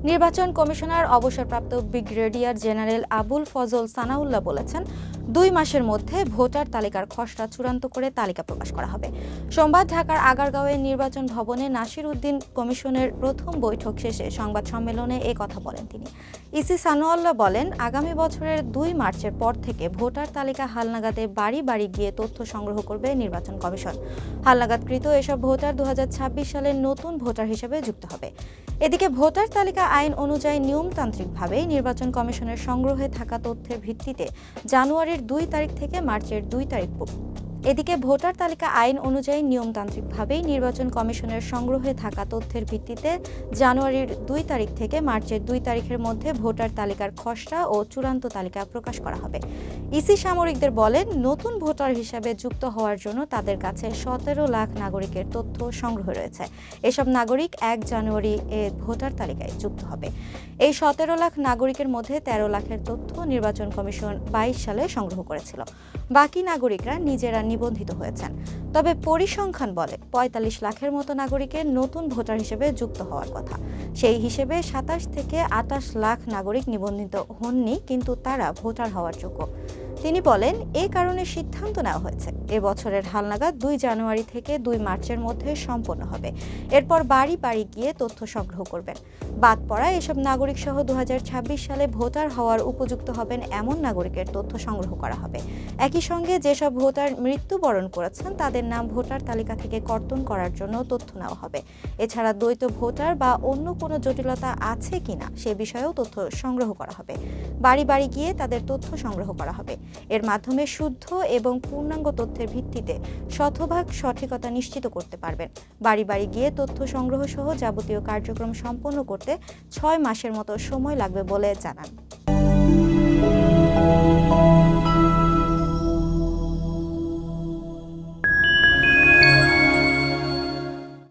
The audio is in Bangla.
নির্বাচন কমিশনার অবসরপ্রাপ্ত ব্রিগেডিয়ার জেনারেল আবুল ফজল সানাউল্লাহ বলেছেন, 2 মাসের মধ্যে ভোটার তালিকার খসড়া চূড়ান্ত করে তালিকা প্রকাশ করা হবে। সোমবার ঢাকার আগারগাঁওয়ের নির্বাচন ভবনে নাসির উদ্দিন কমিশনের প্রথম বৈঠক শেষে সংবাদ সম্মেলনে এ কথা বলেন তিনি। ইসি সানাউল্লাহ বলেন, আগামী বছরের 2 মার্চের পর থেকে ভোটার তালিকা হালনাগাদে বাড়ি বাড়ি গিয়ে তথ্য সংগ্রহ করবে নির্বাচন কমিশন। হালনাগাদকৃত এসব ভোটার 2026 সালের নতুন ভোটার হিসেবে যুক্ত হবে। এদিকে ভোটার তালিকা আইন অনুযায়ী নিয়মতান্ত্রিকভাবে নির্বাচন কমিশনের সংগ্রহে থাকা তথ্যের ভিত্তিতে জানুয়ারির 2 তারিখ থেকে মার্চের 2 তারিখ এদিকে ভোটার তালিকা আইন অনুযায়ী নিয়মতান্ত্রিকভাবেই নির্বাচন কমিশনের সংগ্রহে থাকা তথ্যের ভিত্তিতে জানুয়ারির 2 তারিখ থেকে মার্চের 2 তারিখের মধ্যে ভোটার তালিকার খসড়া ও চূড়ান্ত তালিকা প্রকাশ করা হবে। ইসি সামরিকদের বলেন, নতুন ভোটার হিসাবে যুক্ত হওয়ার জন্য তাদের কাছে 17 লাখ নাগরিকের তথ্য সংগ্রহ রয়েছে। এসব নাগরিক 1 জানুয়ারি ভোটার তালিকায় যুক্ত হবে। এই 17 লাখ নাগরিকের মধ্যে 13 লাখের তথ্য নির্বাচন কমিশন 22 সালে সংগ্রহ করেছিল। বাকি নাগরিকরা নিজেরা নিবন্ধিত হয়েছেন। তবে পরিসংখ্যান বলে 45 লাখের মতো নাগরিকের নতুন ভোটার হিসেবে যুক্ত হওয়ার কথা। সেই হিসেবে 27 থেকে 28 লাখ নাগরিক নিবন্ধিত হননি, কিন্তু তারা ভোটার হওয়ার যোগ্য। তিনি বলেন, এই কারণে সিদ্ধান্ত নেওয়া হয়েছে এবছরের হালনাগাদ 2 জানুয়ারি থেকে 2 মার্চের মধ্যে সম্পন্ন হবে। এরপর বাড়ি বাড়ি গিয়ে তথ্য সংগ্রহ করবেন। বাদ পড়া এসব নাগরিক সহ 2026 সালে ভোটার হওয়ার উপযুক্ত হবেন এমন নাগরিকের তথ্য সংগ্রহ করা হবে। একই সঙ্গে যেসব ভোটার মৃত্যুবরণ করেছেন তাদের নাম ভোটার তালিকা থেকে কর্তন করার জন্য তথ্য নেওয়া হবে। এছাড়া দ্বৈত ভোটার বা অন্য কোনো জটিলতা আছে কিনা সে বিষয়েও তথ্য সংগ্রহ করা হবে। বাড়ি বাড়ি গিয়ে তাদের তথ্য সংগ্রহ করা হবে। এর মাধ্যমে শুদ্ধ এবং পূর্ণাঙ্গ তথ্যের ভিত্তিতে শতভাগ সঠিকতা নিশ্চিত করতে পারবেন। বাড়ি বাড়ি গিয়ে তথ্য সংগ্রহ সহ যাবতীয় কার্যক্রম সম্পন্ন করতে 6 মাসের মতো সময় লাগবে বলে জানান।